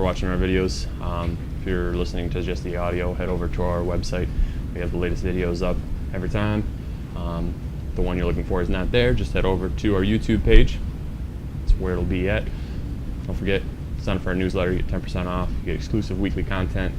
for watching our videos. If you're listening to just the audio, head over to our website. We have the latest videos up every time. The one you're looking for is not there. Just head over to our YouTube page. That's where it'll be at. Don't forget, sign up for our newsletter. You get 10% off. You get exclusive weekly content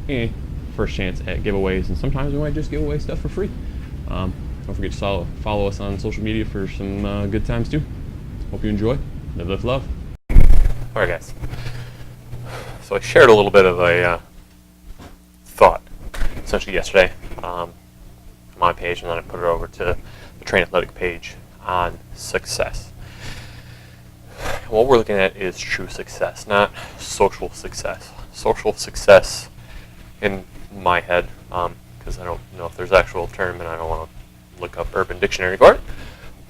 and first chance at giveaways. And sometimes we might just give away stuff for free. Don't forget to follow us on social media for some good times too. Hope you enjoy. Live, lift, love. Alright guys, so I shared a little bit of a thought essentially yesterday on my page, and then I put it over to the Train Athletic page on success. And what we're looking at is true success, not social success. Social success in my head, because I don't know if there's an actual term and I don't want to look up Urban Dictionary for it.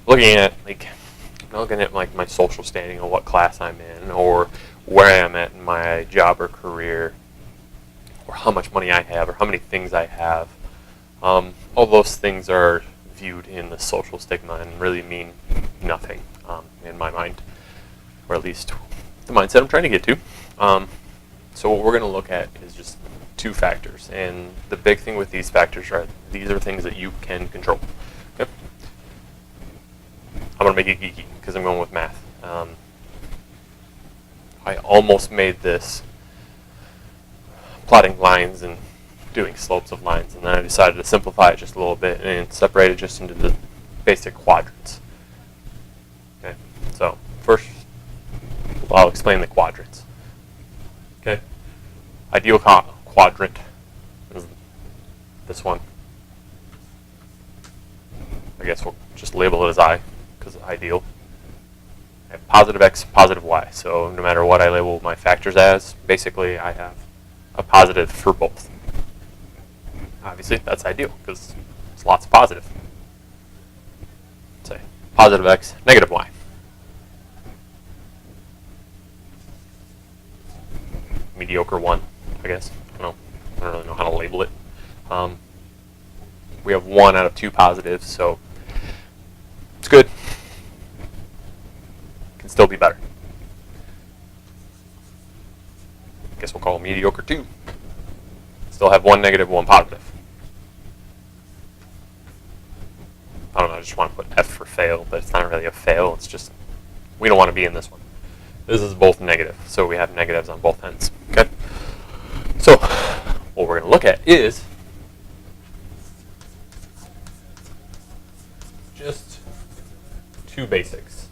Looking at my social standing, or what class I'm in, or where I am at in my job or career, or how much money I have, or how many things I have. All those things are viewed in the social stigma and really mean nothing in my mind, or at least the mindset I'm trying to get to. So what we're going to look at is just two factors, and the big thing with these factors are these are things that you can control. Okay? I'm going to make it geeky because I'm going with math. I almost made this plotting lines and doing slopes of lines, and then I decided to simplify it just a little bit and separate it just into the basic quadrants. Okay, so first I'll explain the quadrants. Okay, ideal quadrant is this one. I guess we'll just label it as I, because ideal. I have positive x, positive y, so no matter what I label my factors as, basically I have a positive for both. Obviously that's ideal, because it's lots of positive. Say positive x, negative y. Mediocre 1, I guess. I don't really know how to label it. We have 1 out of 2 positives, so it's good. Can still be better. I guess we'll call it mediocre 2. Still have 1 negative, 1 positive. I don't know, I just want to put F for fail, but it's not really a fail, it's just, we don't want to be in this one. This is both negative, so we have negatives on both ends. Okay? So, what we're going to look at is just two basics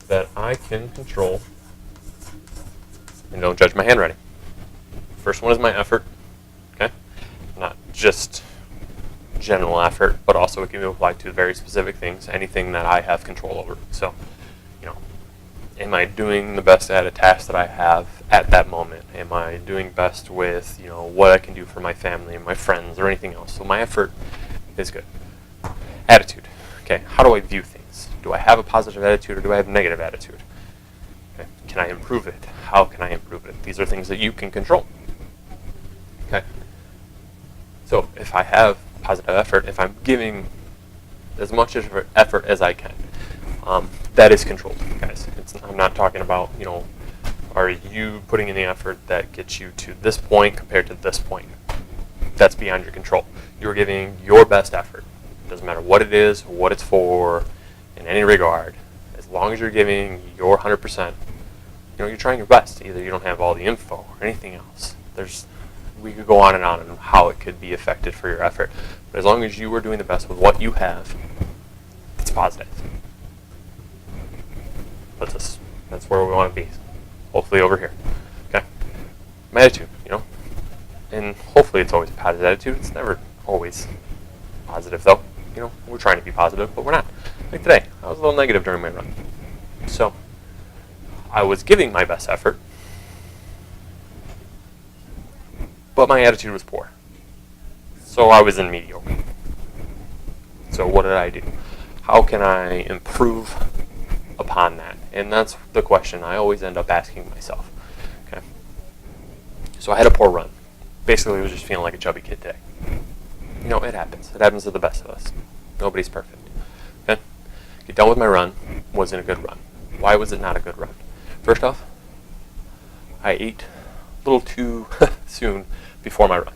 that I can control, and don't judge my handwriting. First one is my effort, okay? Not just general effort, but also it can be applied to very specific things, anything that I have control over. So, am I doing the best at a task that I have at that moment? Am I doing best with, what I can do for my family and my friends or anything else? So my effort is good. Attitude, okay? How do I view things? Do I have a positive attitude or do I have a negative attitude? Okay. Can I improve it? How can I improve it? These are things that you can control. Okay. So if I have positive effort, if I'm giving as much effort as I can, that is controlled, guys. I'm not talking about, are you putting in the effort that gets you to this point compared to this point? That's beyond your control. You're giving your best effort. It doesn't matter what it is, what it's for, in any regard. As long as you're giving your 100%, you're trying your best. Either you don't have all the info or anything else. We could go on how it could be affected for your effort. But as long as you are doing the best with what you have, it's positive. That's where we want to be. Hopefully over here. Okay. My attitude, and hopefully it's always a positive attitude. It's never always positive though. We're trying to be positive, but we're not. Like today, I was a little negative during my run. So I was giving my best effort, but my attitude was poor. So I was in mediocre. So what did I do? How can I improve upon that? And that's the question I always end up asking myself. Okay. So I had a poor run. Basically, I was just feeling like a chubby kid today. It happens. It happens to the best of us. Nobody's perfect. Okay? Get done with my run. Wasn't a good run. Why was it not a good run? First off, I ate a little too soon before my run.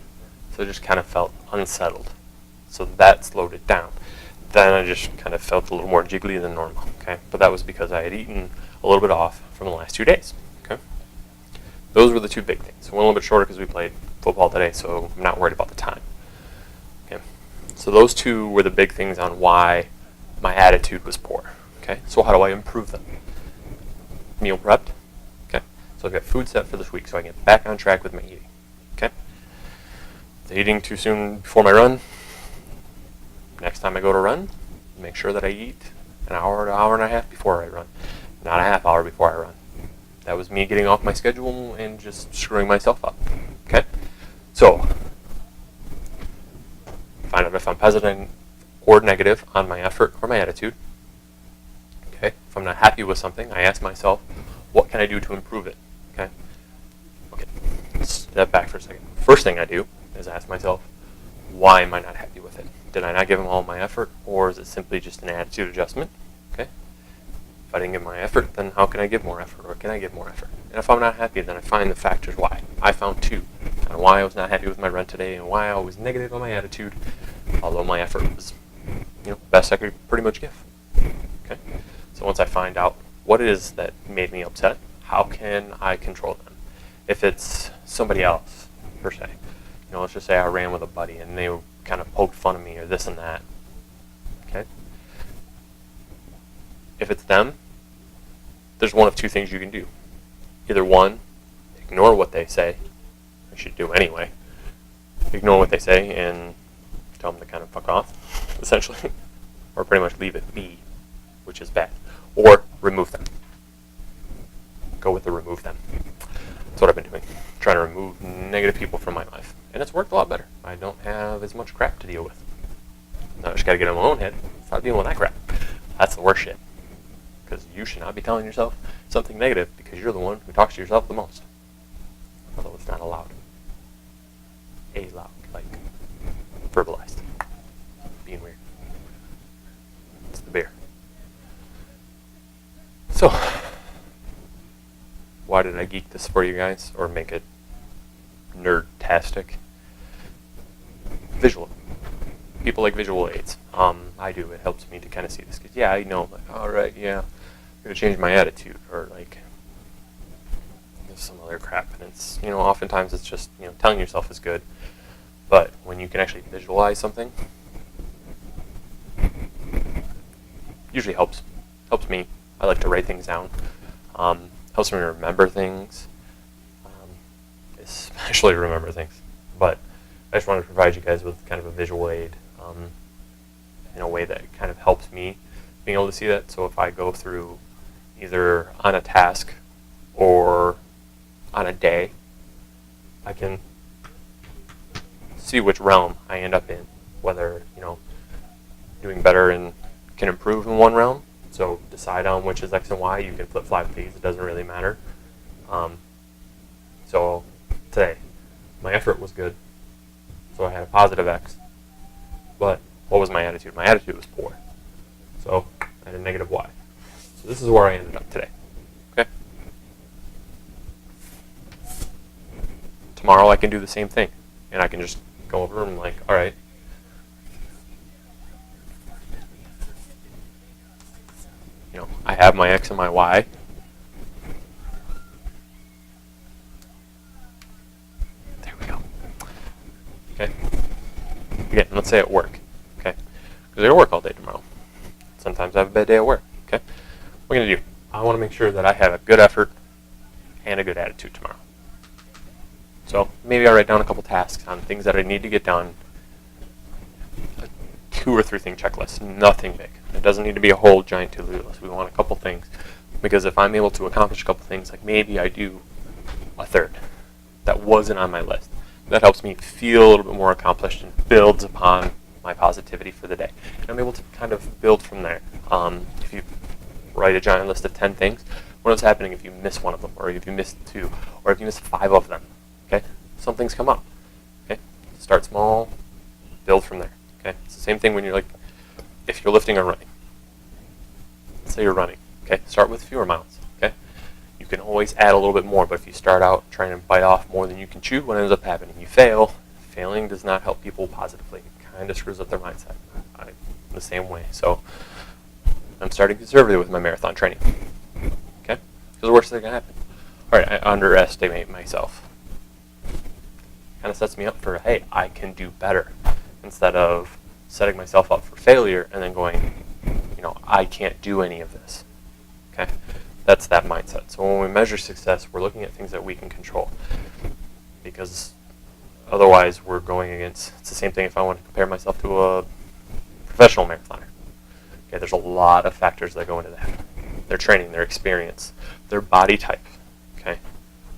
So I just kind of felt unsettled. So that slowed it down. Then I just kind of felt a little more jiggly than normal. Okay, but that was because I had eaten a little bit off from the last 2 days. Okay, those were the two big things. It went a little bit shorter because we played football today, so I'm not worried about the time. Okay, so those two were the big things on why my attitude was poor. Okay, so how do I improve them? Meal prepped. Okay, so I've got food set for this week, so I can get back on track with my eating. Okay, the eating too soon before my run. Next time I go to run, make sure that I eat an hour to hour and a half before I run, not a half hour before I run. That was me getting off my schedule and just screwing myself up. Okay, so find out if I'm positive or negative on my effort or my attitude. Okay, if I'm not happy with something, I ask myself, what can I do to improve it? Okay, step back for a second. First thing I do is ask myself, why am I not happy with it? Did I not give them all my effort, or is it simply just an attitude adjustment? Okay. If I didn't give my effort, then how can I give more effort, or can I give more effort? And if I'm not happy, then I find the factors why. I found two, on why I was not happy with my run today, and why I was negative on my attitude, although my effort was, best I could pretty much give. Okay. So once I find out what it is that made me upset, how can I control them? If it's somebody else, per se, let's just say I ran with a buddy and they kind of poked fun of me or this and that. Okay. If it's them, there's one of two things you can do. Either one, ignore what they say. I should do anyway. Ignore what they say and tell them to kind of fuck off, essentially. Or pretty much leave it be, which is bad. Or remove them. Go with the remove them. That's what I've been doing. Trying to remove negative people from my life. And it's worked a lot better. I don't have as much crap to deal with. Now I just got to get in my own head. Stop dealing with that crap. That's the worst shit. Because you should not be telling yourself something negative because you're the one who talks to yourself the most. Although it's not allowed. Allowed. Like, verbalized. Being weird. It's the beer. So, why did I geek this for you guys? Or make it nerd-tastic? Visual. People like visual aids. I do. It helps me to kind of see this. Because, yeah, I know, like, alright, yeah, I'm going to change my attitude. Or, like, there's some other crap. And it's, oftentimes it's just, telling yourself is good. But when you can actually visualize something, usually helps. Helps me. I like to write things down. Helps me remember things. Especially remember things. But I just wanted to provide you guys with kind of a visual aid in a way that kind of helps me being able to see that. So if I go through either on a task or on a day, I can see which realm I end up in. Whether, doing better and can improve in one realm. So decide on which is X and Y. You can flip-flop these. It doesn't really matter. So today, my effort was good. So I had a positive X. But what was my attitude? My attitude was poor. So I had a negative Y. So this is where I ended up today. Okay? Tomorrow I can do the same thing. And I can just go over and like, alright. I have my X and my Y. There we go. Okay. Again, let's say at work. Okay. Because I gotta work all day tomorrow. Sometimes I have a bad day at work. Okay. What am I gonna do? I want to make sure that I have a good effort and a good attitude tomorrow. So maybe I write down a couple tasks on things that I need to get done. A 2 or 3 thing checklist. Nothing big. It doesn't need to be a whole giant to-do list. We want a couple things. Because if I'm able to accomplish a couple things, like maybe I do a third that wasn't on my list, that helps me feel a little bit more accomplished and builds upon my positivity for the day. And I'm able to kind of build from there. If you write a giant list of 10 things, what's happening if you miss one of them, or if you miss 2, or if you miss 5 of them? Okay, something's come up. Okay, start small, build from there. Okay, it's the same thing when you're like, if you're lifting or running. Let's say you're running. Okay, start with fewer miles. Okay, you can always add a little bit more, but if you start out trying to bite off more than you can chew, what ends up happening? You fail. Failing does not help people positively. It kind of screws up their mindset. I'm the same way. So I'm starting conservative with my marathon training. Okay? Because the worst thing that can happen. All right, I underestimate myself. Kind of sets me up for, hey, I can do better, instead of setting myself up for failure and then going, I can't do any of this. Okay? That's that mindset. So when we measure success, we're looking at things that we can control, because otherwise we're going against, it's the same thing if I want to compare myself to a professional marathoner. Okay, there's a lot of factors that go into that. Their training, their experience, their body type, okay,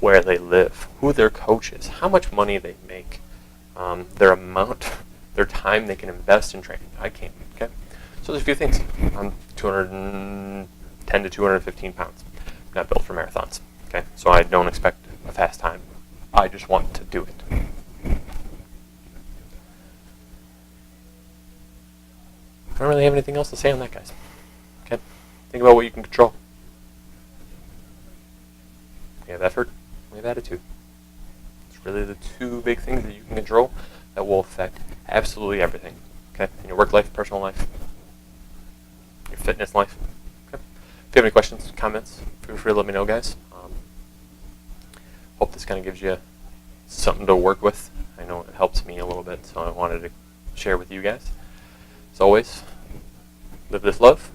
where they live, who their coach is, how much money they make, their amount, their time they can invest in training. I can't, okay? So there's a few things. I'm 210 to 215 pounds. I'm not built for marathons, okay? So I don't expect a fast time. I just want to do it. I don't really have anything else to say on that, guys. Okay? Think about what you can control. We have effort, we have attitude. It's really the two big things that you can control that will affect absolutely everything. Okay? In your work life, personal life, your fitness life. Okay? If you have any questions, comments, feel free to let me know, guys. Hope this kind of gives you something to work with. I know it helps me a little bit, so I wanted to share with you guys. As always, live this love.